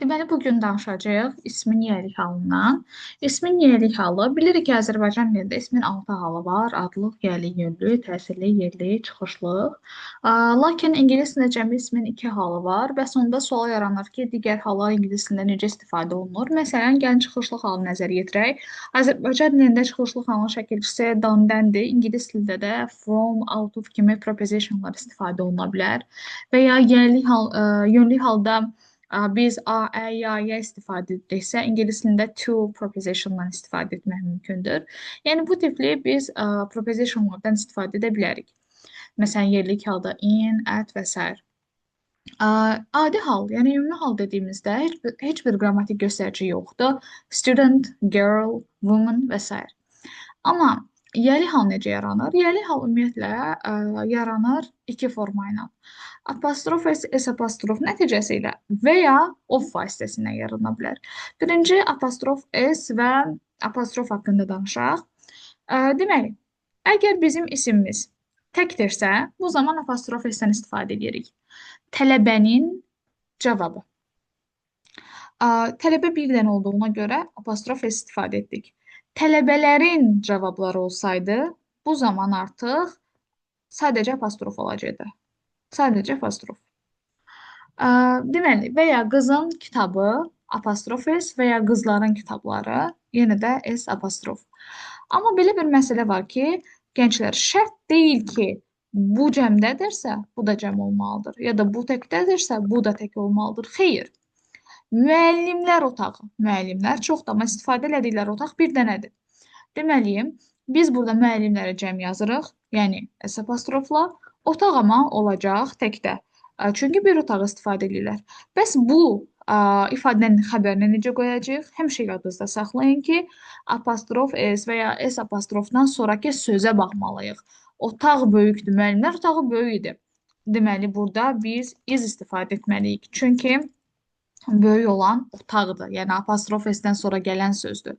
Deməli, bugün danışacağıq ismin yelik halından. İsmin yelik halı, bilirik ki, Azərbaycan dilində ismin 6 halı var. Adlıq, yəli, yönlü, təsirli, yerli, çıxışlıq. Lakin ingilis dilində cəmi ismin 2 halı var və sonda sual yaranır ki, digər hallar ingilis dilində necə istifadə olunur? Məsələn, gəlin çıxışlıq halını nəzərə yetirək. Azərbaycan dilində çıxışlıq halının şəkilçisi done-dandır. İngilis dilində də from, out of kimi prepositionlar istifadə oluna bilər. Və ya yönlü halda biz a, ə, ya, ya istifadə etdiksə, ingilis dilində to prepositiondan istifadə etmək mümkündür. Yəni bu tipli biz prepositionlardan istifadə edə bilərik. Məsələn, yerlik halda in, at və s. Adi hal, yəni ümumi hal dediyimizdə heç bir qrammatik göstərici yoxdur. Student, girl, woman və s. Amma yəli hal necə yaranır? Yəli hal ümumiyyətlə yaranır iki forma ilə. Apostrof S apostrof nəticəsi ilə və ya of vasitəsilə yarana bilər. Birinci apostrof S və apostrof haqqında danışaq. Deməli, əgər bizim isimimiz təkdirsə, bu zaman apostrof S-dən istifadə edirik. Tələbənin cavabı. Tələbə bir dənə olduğuna görə apostrof S istifadə etdik. Tələbələrin cavabları olsaydı, bu zaman artıq sadəcə apostrof olacaqdı. Sadəcə apostrof. Deməli, və ya qızın kitabı apostrof S və ya qızların kitabları yenə də S apostrof. Amma belə bir məsələ var ki, gənclər şərt deyil ki, bu cəmdədirsə, bu da cəm olmalıdır. Ya da bu təkdədirsə, bu da tək olmalıdır. Xeyr. Müəllimlər otağı. Müəllimlər çoxdur, amma istifadə elədikləri otaq bir dənədir. Deməliyim, biz burada müəllimlərə cəm yazırıq, yəni S apostrofla. Otaq amma olacaq təkdə. Çünki bir otağı istifadə edirlər. Bəs bu ifadənin xəbərini necə qoyacağıq? Həmişə yadınızda saxlayın ki, apostrof S və ya S apostrofdan sonraki sözə baxmalıyıq. Otaq böyükdür, müəllimlər otağı böyük idi. Deməli, burada biz is istifadə etməliyik. Çünki böyük olan otaqdır. Yəni apostrof S-dən sonra gələn sözdür.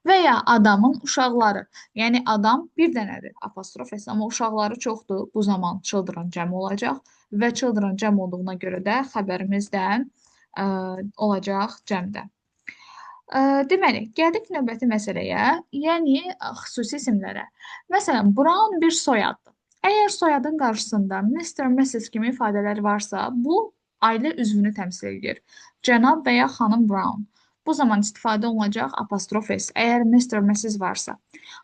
Və ya adamın uşaqları. Yəni adam bir dənədir apostrof S, amma uşaqları çoxdur. Bu zaman children cəm olacaq və children cəm olduğuna görə də xəbərimiz də olacaq cəmdə. Deməli, gəldik növbəti məsələyə, yəni xüsusi isimlərə. Məsələn, Brown bir soyaddır. Əgər soyadın qarşısında Mr. Mrs. kimi ifadələr varsa, bu ailə üzvünü təmsil edir. Cənab və ya xanım Brown. Bu zaman istifadə olunacaq apostrof S, əgər Mr. Mrs. varsa.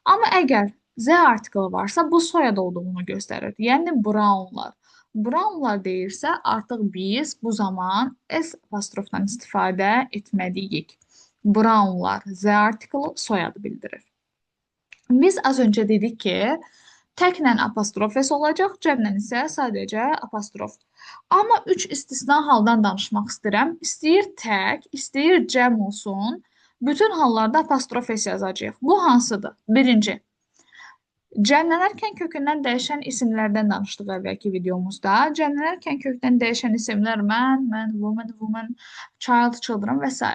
Amma əgər Z artiklı varsa, bu soyad olduğunu göstərir. Yəni Brownlar. Brownlar deyirsə, artıq biz bu zaman S apostrofdan istifadə etməliyik. Brownlar Z artiklı soyadı bildirir. Biz az öncə dedik ki, təklə apostrof S olacaq, cəmlə isə sadəcə apostrof. Amma 3 istisna haldan danışmaq istəyirəm. İstəyir tək, istəyir cəm olsun. Bütün hallarda apostrof S yazacağıq. Bu hansıdır? Birinci, cəmlənərkən kökündən dəyişən isimlərdən danışdıq əvvəlki videomuzda. Cəmlənərkən kökdən dəyişən isimlər man, woman, child, children və s.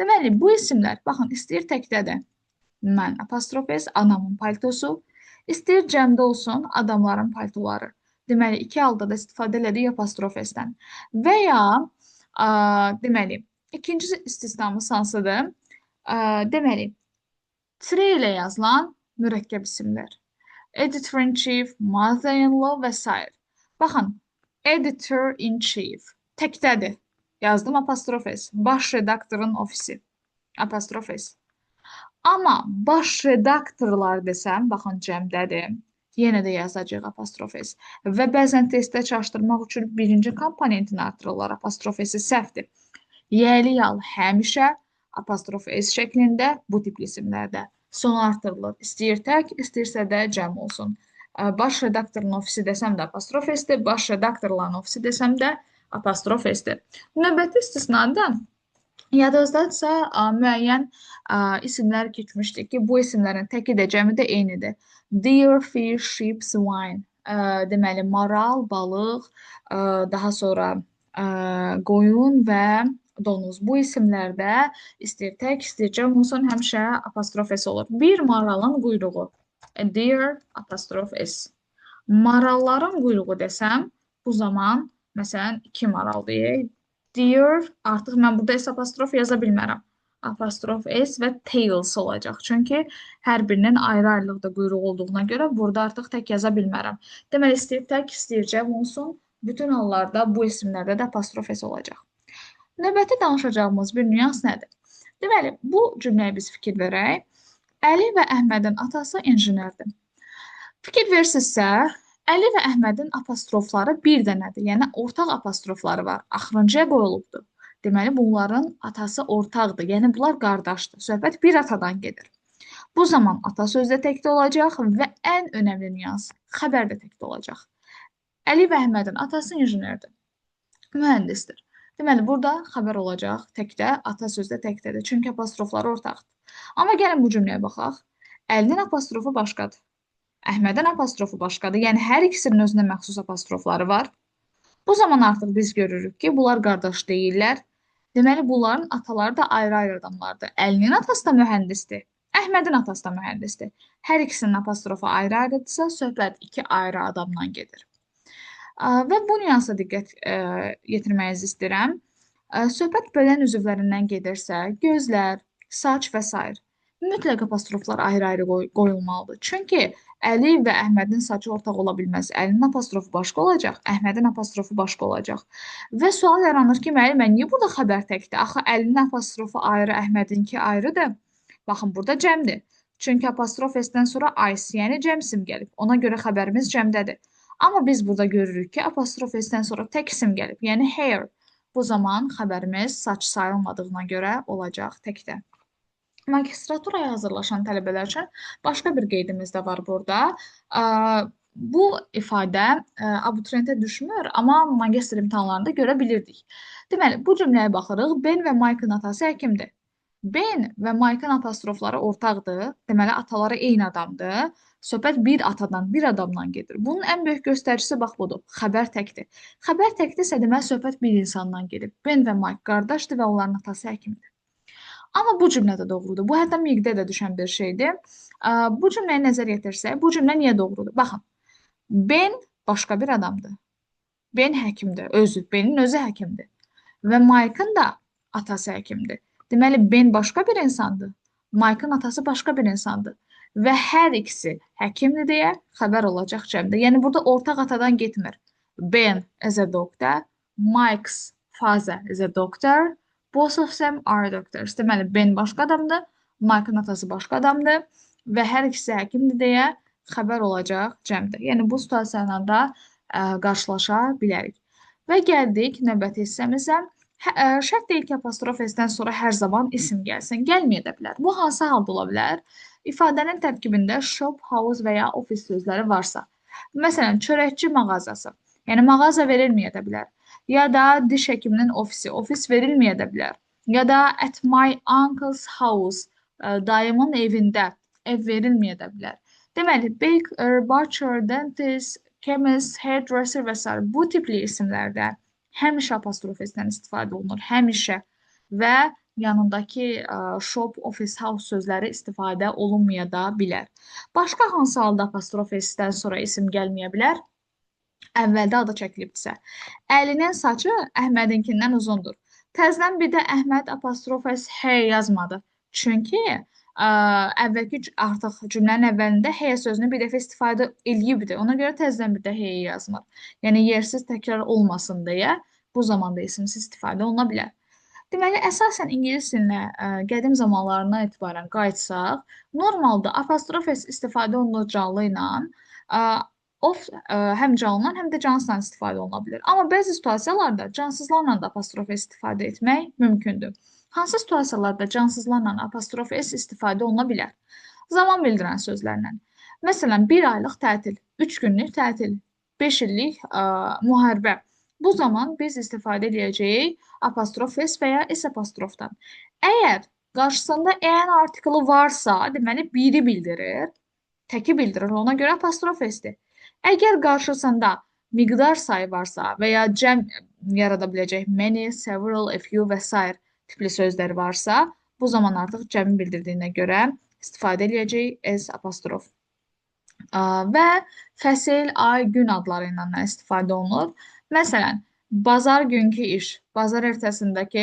Deməli, bu isimlər, baxın, istəyir təkdədir. Man, apostrof S, anamın paltosu. İstəyir cəmdə olsun, adamların paltoları. Deməli, iki halda da istifadə elədik apostrof S-dən. Və ya, deməli, ikinci istisnamız hansıdır? Deməli, tire ilə yazılan mürəkkəb isimlər. Editor-in-chief, mother-in-law və s. Baxın, editor-in-chief təkdədir. Yazdım apostrof S. Baş redaktorun ofisi. Apostrof S. Amma baş redaktorlar desəm, baxın, cəmdədir. Yenə də yazacaq apostrof S. Və bəzən testdə çaşdırmaq üçün birinci komponentini artırırlar. Apostrof S səhvdir. Yəli yal həmişə apostrof S şəklində bu tipli isimlərdə sona artırılır. İstəyir tək, istəyirsə də cəm olsun. Baş redaktorun ofisi desəm də apostrof S-dir, baş redaktorların ofisi desəm də apostrof S-dir. Növbəti istisnada yadınızdadırsa müəyyən isimlər keçmişdik ki, bu isimlərin təki də cəmi də eynidir. Deer, fish, sheep, swine. Deməli, maral, balıq, daha sonra qoyun və donuz. Bu isimlərdə istəyir tək, istəyir cəm olsun, həmişə apostrof S olur. Bir maralın quyruğu. Deer, apostrof S. Maralların quyruğu desəm, bu zaman, məsələn, 2 maral deyək. Deer, artıq mən burada S apostrof yaza bilmərəm. Apostrof S və tails olacaq. Çünki hər birinin ayrı-ayrılıqda quyruğu olduğuna görə burada artıq tək yaza bilmərəm. Deməli, istəyir tək, istəyir cəm olsun. Bütün hallarda bu isimlərdə də apostrof S olacaq. Növbəti danışacağımız bir nüans nədir? Deməli, bu cümləyə biz fikir verək. Əli və Əhmədin atası injinerdir. Fikir versinizsə, Əli və Əhmədin apostrofları bir dənədir. Yəni ortaq apostrofları var. Axırıncıya qoyulubdur. Deməli bunların atası ortaqdır. Yəni bunlar qardaşdır. Söhbət bir atadan gedir. Bu zaman ata sözdə təkdə olacaq və ən önəmli nüans xəbər də təkdə olacaq. Əli və Əhmədin atası injinerdir, mühəndisdir. Deməli burada xəbər olacaq təkdə, ata sözdə təkdədir. Çünki apostrofları ortaqdır. Amma gəlin bu cümləyə baxaq. Əlinin apostrofu başqadır. Əhmədin apostrofu başqadır. Yəni hər ikisinin özünə məxsus apostrofları var. Bu zaman artıq biz görürük ki, bunlar qardaş deyillər. Deməli bunların ataları da ayrı-ayrı adamlardır. Əlinin atası da mühəndisdir. Əhmədin atası da mühəndisdir. Hər ikisinin apostrofu ayrı-ayrıdırsa, söhbət iki ayrı adamdan gedir. Və bu nüansa diqqət yetirməyinizi istəyirəm. Söhbət bölən üzvlərindən gedirsə, gözlər, saç və s. mütləq apostroflar ayrı-ayrı qoyulmalıdır. Çünki Əli və Əhmədin saçı ortaq ola bilməz. Əlinin apostrofu başqa olacaq, Əhmədin apostrofu başqa olacaq. Və sual yaranır ki, müəllimə, niyə burada xəbər təkdir? Axı Əlinin apostrofu ayrı, Əhmədinki ayrıdır. Baxın, burada cəmdir. Çünki apostrof S-dən sonra ice, yəni cəm isim gəlib. Ona görə xəbərimiz cəmdədir. Amma biz burada görürük ki, apostrof S-dən sonra tək isim gəlib, yəni hair. Bu zaman xəbərimiz saç sayılmadığına görə olacaq təkdə. Magistraturaya hazırlaşan tələbələr üçün başqa bir qeydimiz də var burada. Bu ifadə abituriyentə düşmür, amma magistr imtahanlarında görə bilirdik. Deməli, bu cümləyə baxırıq. Ben və Mike'ın atası həkimdir. Ben və Mike'ın apostrofları ortaqdır. Deməli, ataları eyni adamdır. Söhbət bir atadan, bir adamdan gedir. Bunun ən böyük göstəricisi bax budur. Xəbər təkdir. Xəbər təkdirsə, deməli, söhbət bir insandan gedib. Ben və Mike qardaşdır və onların atası həkimdir. Amma bu cümlə də doğrudur. Bu hətta miqdə də düşən bir şeydir. Bu cümləyə nəzər yetirsək, bu cümlə niyə doğrudur? Baxın, Ben başqa bir adamdır. Ben həkimdir, özü, Benin özü həkimdir. Və Mike'ın da atası həkimdir. Deməli, Ben başqa bir insandır. Mike'ın atası başqa bir insandır. Və hər ikisi həkimdir deyə xəbər olacaq cəmdə. Yəni, burada ortaq atadan getmir. Ben is a doctor, Mike's father is a doctor, both of them are doctors. Deməli, Ben başqa adamdır, Mike'ın atası başqa adamdır və hər ikisi həkimdir deyə xəbər olacaq cəmdə. Yəni, bu situasiyalarla da qarşılaşa bilərik. Və gəldik növbəti hissəmizə. Şərt deyil ki, apostrof S-dən sonra hər zaman isim gəlsin. Gəlməyə də bilər. Bu hansı halda ola bilər? İfadənin tərkibində shop, house və ya ofis sözləri varsa. Məsələn, çörəkçi mağazası. Yəni, mağaza verilməyə də bilər. Ya da diş həkiminin ofisi, ofis verilməyə də bilər. Ya da at my uncle's house, dayımın evində ev verilməyə də bilər. Deməli, baker, butcher, dentist, chemist, hairdresser və s. bu tipli isimlərdə həmişə apostrof S-dən istifadə olunur. Həmişə. Və yanındakı shop, office, house sözləri istifadə olunmaya da bilər. Başqa hansı halda apostrof S-dən sonra isim gəlməyə bilər? Əvvəldə adı çəkilibdirsə. Əlinin saçı Əhmədinkindən uzundur. Təzdən bir də Əhməd apostrof S H yazmadı. Çünki əvvəlki artıq cümlənin əvvəlində H sözünü bir dəfə istifadə eləyibdir. Ona görə təzdən bir də H yazmır. Yəni yersiz təkrar olmasın deyə bu zamanda isimsiz istifadə oluna bilər. Deməli, əsasən ingilis dilinə qədim zamanlarından etibarən qayıtsaq, normalda apostrof S istifadə olunur canlı ilə, həm canlıdan, həm də cansızdan istifadə oluna bilər. Amma bəzi situasiyalarda cansızlarla da apostrof S istifadə etmək mümkündür. Hansı situasiyalarda cansızlarla apostrof S istifadə oluna bilər? Zaman bildirən sözlərlə. Məsələn, 1 aylıq tətil, 3 günlük tətil, 5 illik müharibə. Bu zaman biz istifadə edəcəyik apostrof S və ya S apostrofdan. Əgər qarşısında EN artiklı varsa, deməli biri bildirir, təki bildirir, ona görə apostrof S-dir. Əgər qarşısında miqdar sayı varsa və ya cəm yarada biləcək many, several, a few və s. tipli sözlər varsa, bu zaman artıq cəmi bildirdiyinə görə istifadə edəcək S apostrof. Və fəsil, ay, gün adları ilə istifadə olunur. Məsələn, Bazar günkü iş, bazar ertəsindəki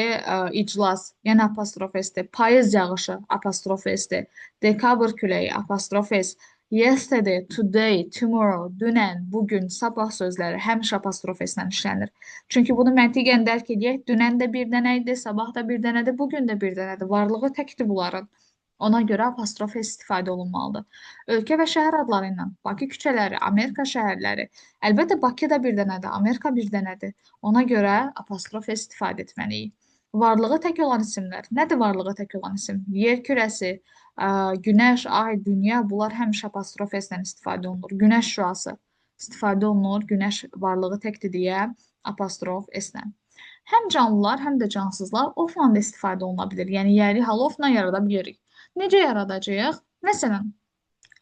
iclas, yəni apostrof S-dir. Payız yağışı, apostrof S-dir. Dekabr küləyi, apostrof S. Yesterday, today, tomorrow, dünən, bugün, sabah sözləri həmişə apostrof S-lə işlənir. Çünki bunu məntiqən dərk edək. Dünən də bir dənə idi, sabah da bir dənədir, bugün də bir dənədir. Varlığı təkdir bunların. Ona görə apostrof S istifadə olunmalıdır. Ölkə və şəhər adları ilə Bakı küçələri, Amerika şəhərləri. Əlbəttə Bakı da bir dənədir, Amerika bir dənədir. Ona görə apostrof S istifadə etməliyik. Varlığı tək olan isimlər. Nədir varlığı tək olan isim? Yer kürəsi, günəş, ay, dünya bunlar həmişə apostrof S-lə istifadə olunur. Günəş şüası istifadə olunur. Günəş varlığı təkdir deyə apostrof S-lə. Həm canlılar, həm də cansızlar offla da istifadə oluna bilir. Yəni yəri halı offla yarada bilərik. Necə yaradacağıq? Məsələn,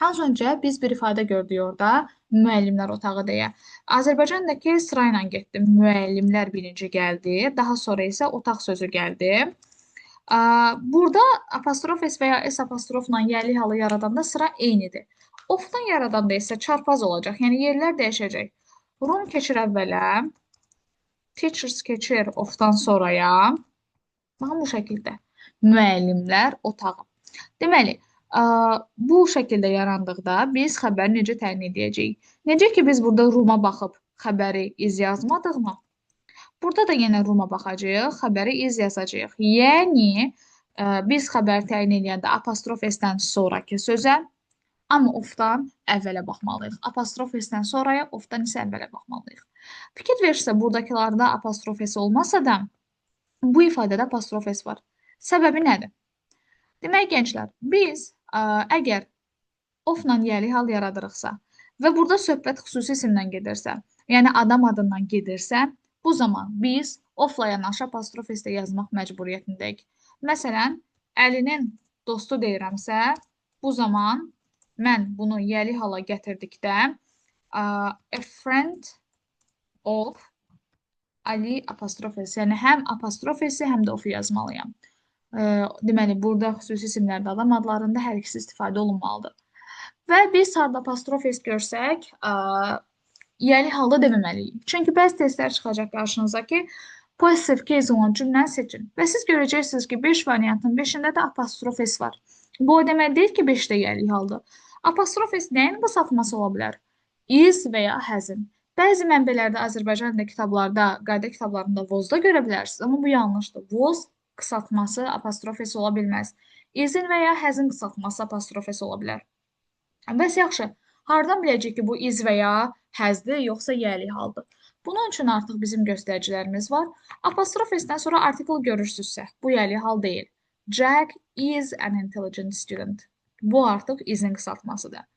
az öncə biz bir ifadə gördük orada, müəllimlər otağı deyə. Azərbaycandakı sırayla getdi. Müəllimlər birinci gəldi, daha sonra isə otaq sözü gəldi. Burada apostrof S və ya S apostrofla yəli halı yaradanda sıra eynidir. Ofdan yaradanda isə çarpaz olacaq, yəni yerlər dəyişəcək. Room keçir əvvələ, teachers keçir ofdan sonraya. Baxın bu şəkildə. Müəllimlər otağı. Deməli, bu şəkildə yarandıqda biz xəbəri necə təyin edəcəyik? Necə ki, biz burada Ruma baxıb xəbəri iz yazmadığımı, burada da yenə Ruma baxacağıq, xəbəri iz yazacağıq. Yəni, biz xəbəri təyin edəndə apostrof S-dən sonraki sözə, amma ofdan əvvələ baxmalıyıq. Apostrof S-dən sonraya, ofdan isə əvvələ baxmalıyıq. Fikir verirsə, buradakılarda apostrof S olmasa da, bu ifadədə apostrof S var. Səbəbi nədir? Demək, gənclər, biz əgər ofla yəli hal yaradırıqsa və burada söhbət xüsusi isimdən gedirsə, yəni adam adından gedirsə, bu zaman biz ofla yanaşı apostrof S-də yazmaq məcburiyyətindəyik. Məsələn, Əlinin dostu deyirəmsə, bu zaman mən bunu yəli hala gətirdikdə a friend of Ali apostrof S, yəni həm apostrof S-i, həm də of yazmalıyam. Deməli, burada xüsusi isimlərdə adam adlarında hər ikisi istifadə olunmalıdır. Və biz harda apostrof S görsək, yəli halda deməməliyik. Çünki bəzi testlər çıxacaq qarşınıza ki, positive case olan cümləni seçin. Və siz görəcəksiniz ki, 5 variantın 5-də də apostrof S var. Bu o demək deyil ki, 5-də yəli haldır. Apostrof S nəyin qısaltması ola bilər? Is və ya has'in. Bəzi mənbələrdə Azərbaycanda kitablarda, qayda kitablarında vozda görə bilərsiniz, amma bu yanlışdır. Voz qısaltması apostrof S ola bilməz. Is'in və ya has'in qısaltması apostrof S ola bilər. Bəs yaxşı, hardan biləcək ki, bu is və ya has'dir, yoxsa yəli haldır? Bunun üçün artıq bizim göstəricilərimiz var. Apostrof S-dən sonra artikel görürsünüzsə, bu yəli hal deyil. Jack is an intelligent student. Bu artıq is'in qısaltmasıdır.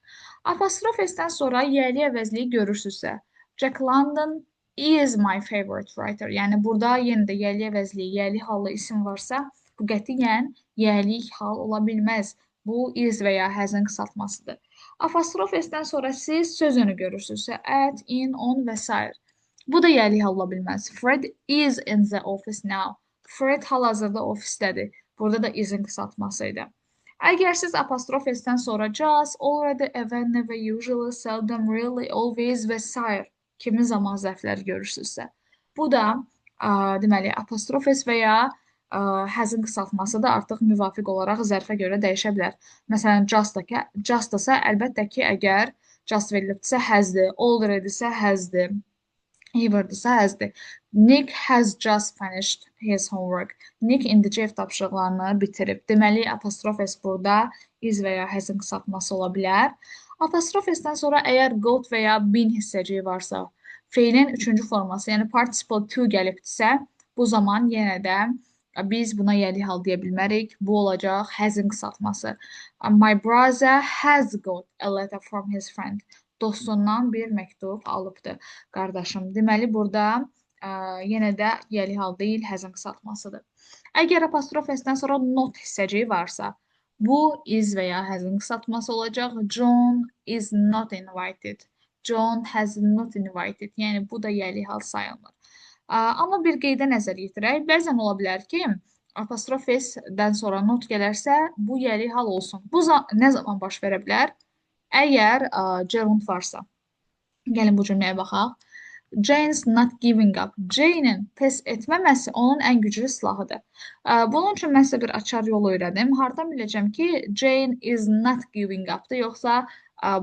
Apostrof S-dən sonra yəli əvəzliyi görürsünüzsə, Jack London is my favorite writer. Yəni, burada yenə də yəli əvəzliyi, yəli hallı isim varsa, bu qətiyyən yəli hal ola bilməz. Bu is və ya has'in qısaltmasıdır. Apostrof S-dən sonra siz sözünü görürsünüzsə, at, in, on və s. Bu da yəli hal ola bilməz. Fred is in the office now. Fred hal-hazırda ofisdədir. Burada da is'in qısaltmasıydı. Əgər siz apostrof S-dən sonra just, already, even, never, usually, seldom, really, always və s. kimi zaman zərfləri görürsünüzsə, bu da deməli apostrof S və ya has'in qısaltması da artıq müvafiq olaraq zərfə görə dəyişə bilər. Məsələn, just-dasa əlbəttə ki, əgər just verilibdirsə has'dir, already-sə has'dir, ever-dirsə has'dir. Nick has just finished his homework. Nick indicə ev tapşırıqlarını bitirib. Deməli, apostrof S burada is və ya has'in qısaltması ola bilər. Apostrof S-dən sonra əgər got və ya been hissəciyi varsa, feilin üçüncü forması, yəni participle to gəlibdirsə, bu zaman yenə də biz buna yəli hal deyə bilmərik. Bu olacaq has'in qısaltması. My brother has got a letter from his friend. Dostundan bir məktub alıbdır qardaşım. Deməli, burada yenə də yəli hal deyil, has'in qısaltmasıdır. Əgər apostrof S-dən sonra not hissəciyi varsa, bu is və ya has'in qısaltması olacaq. John is not invited. John has not invited. Yəni, bu da yəli hal sayılmır. Amma bir qeydə nəzər yetirək. Bəzən ola bilər ki, apostrof S-dən sonra not gələrsə, bu yəli hal olsun. Bu nə zaman baş verə bilər? Əgər gerund varsa. Gəlin bu cümləyə baxaq. Jane's not giving up. Jane'in pes etməməsi onun ən güclü silahıdır. Bunun üçün mən sizə bir açar yolu öyrədim. Hardan biləcəm ki, Jane is not giving up-dır, yoxsa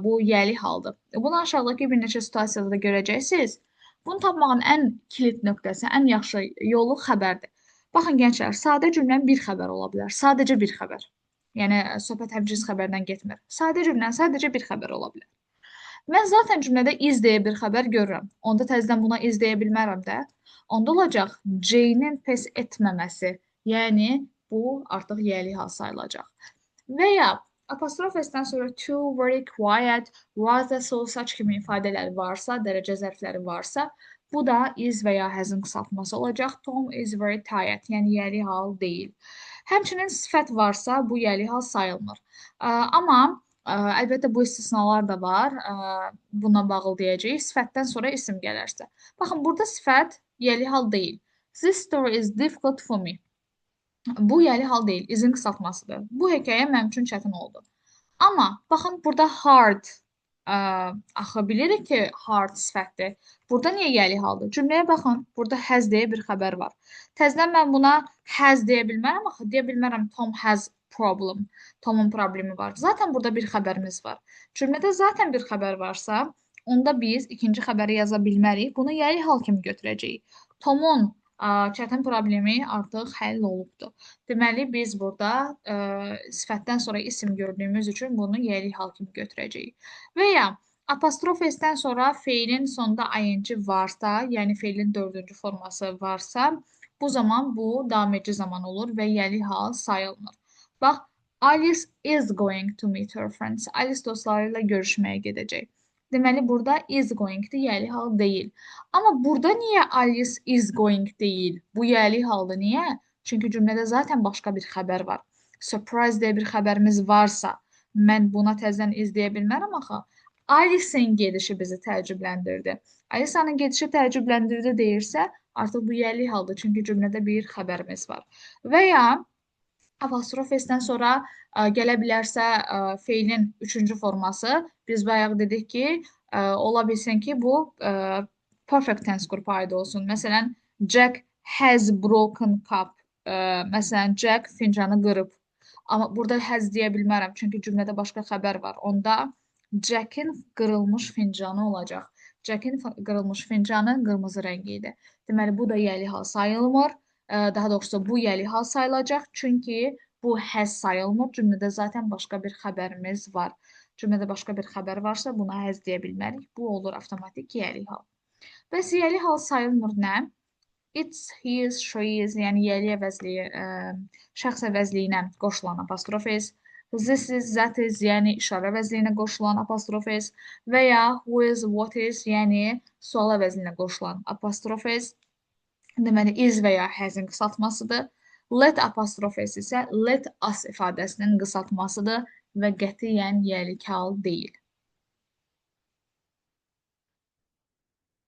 bu yəli haldır. Bunu aşağıdakı bir neçə situasiyada da görəcəksiniz. Bunu tapmağın ən kilit nöqtəsi, ən yaxşı yolu xəbərdir. Baxın gənclər, sadə cümlənin bir xəbər ola bilər. Sadəcə bir xəbər. Yəni söhbət həm cins xəbərdən getmir. Sadə cümlənin sadəcə bir xəbər ola bilər. Mən zaten cümlədə is deyə bir xəbər görürəm. Onda təzədən buna is deyə bilmərəm də. Onda olacaq Jane-in pes etməməsi. Yəni bu artıq yəli hal sayılacaq. Və ya apostrof s-dən sonra too, very quiet, rather so, such kimi ifadələr varsa, dərəcə zərfləri varsa, bu da is və ya has'ın qısaltması olacaq. Tom is very tired, yəni yəli hal deyil. Həmçinin sifət varsa, bu yəli hal sayılmır. Amma əlbəttə bu istisnalar da var. Buna bağlı deyəcəyik. Sifətdən sonra isim gələrsə. Baxın, burada sifət yəli hal deyil. This story is difficult for me. Bu yəli hal deyil, izin qısaltmasıdır. Bu hekayə mənim üçün çətin oldu. Amma baxın, burada hard. Axı bilirik ki, hard sifətdir. Burada niyə yəli haldır? Cümləyə baxın, burada has deyə bir xəbər var. Təzədən mən buna has deyə bilmərəm, axı deyə bilmərəm Tom has problem. Tomun problemi var. Zaten burada bir xəbərimiz var. Cümlədə zaten bir xəbər varsa, onda biz ikinci xəbəri yaza bilmərik. Bunu yəli hal kimi götürəcəyik. Tomun çətin problemi artıq həll olubdur. Deməli, biz burada sifətdən sonra isim gördüyümüz üçün bunu yəli hal kimi götürəcəyik. Və ya apostrof s-dən sonra feilin sonunda ing varsa, yəni feilin dördüncü forması varsa, bu zaman bu davam edici zaman olur və yəli hal sayılmır. Bax, Alice is going to meet her friends. Alice dostları ilə görüşməyə gedəcək. Deməli, burada is going-dir, yəli hal deyil. Amma burada niyə Alice is going deyil? Bu yəli haldır. Niyə? Çünki cümlədə zaten başqa bir xəbər var. Surprise deyə bir xəbərimiz varsa, mən buna təzədən is deyə bilmərəm axı. Alice'in gedişi bizi təəccübləndirdi. Alice'nin gedişi təəccübləndirdi deyirsə, artıq bu yəli haldır. Çünki cümlədə bir xəbərimiz var. Və ya apostrof s-dən sonra gələ bilərsə feilin üçüncü forması. Biz bayaq dedik ki, ola bilsin ki, bu perfect tense qrupa aid olsun. Məsələn, Jack has broken cup. Məsələn, Jack fincanı qırıb. Amma burada has deyə bilmərəm, çünki cümlədə başqa xəbər var. Onda Jack'in qırılmış fincanı olacaq. Jack'in qırılmış fincanı qırmızı rəngi idi. Deməli, bu da yəli hal sayılmır. Daha doğrusu bu yəli hal sayılacaq, çünki bu has sayılmır. Cümlədə zaten başqa bir xəbərimiz var. Cümlədə başqa bir xəbər varsa, buna has deyə bilmərik. Bu olur avtomatik yəli hal. Bəs yəli hal sayılmır nə? It's, his, she's, yəni yəli əvəzliyi, şəxs əvəzliyinə qoşulan apostrof s. This is, that is, yəni işarə əvəzliyinə qoşulan apostrof s. Və ya who is, what is, yəni sual əvəzliyinə qoşulan apostrof s. Deməli, is və ya has'in qısaltmasıdır. Let apostrof s isə let us ifadəsinin qısaltmasıdır və qətiyyən yəli hal deyil.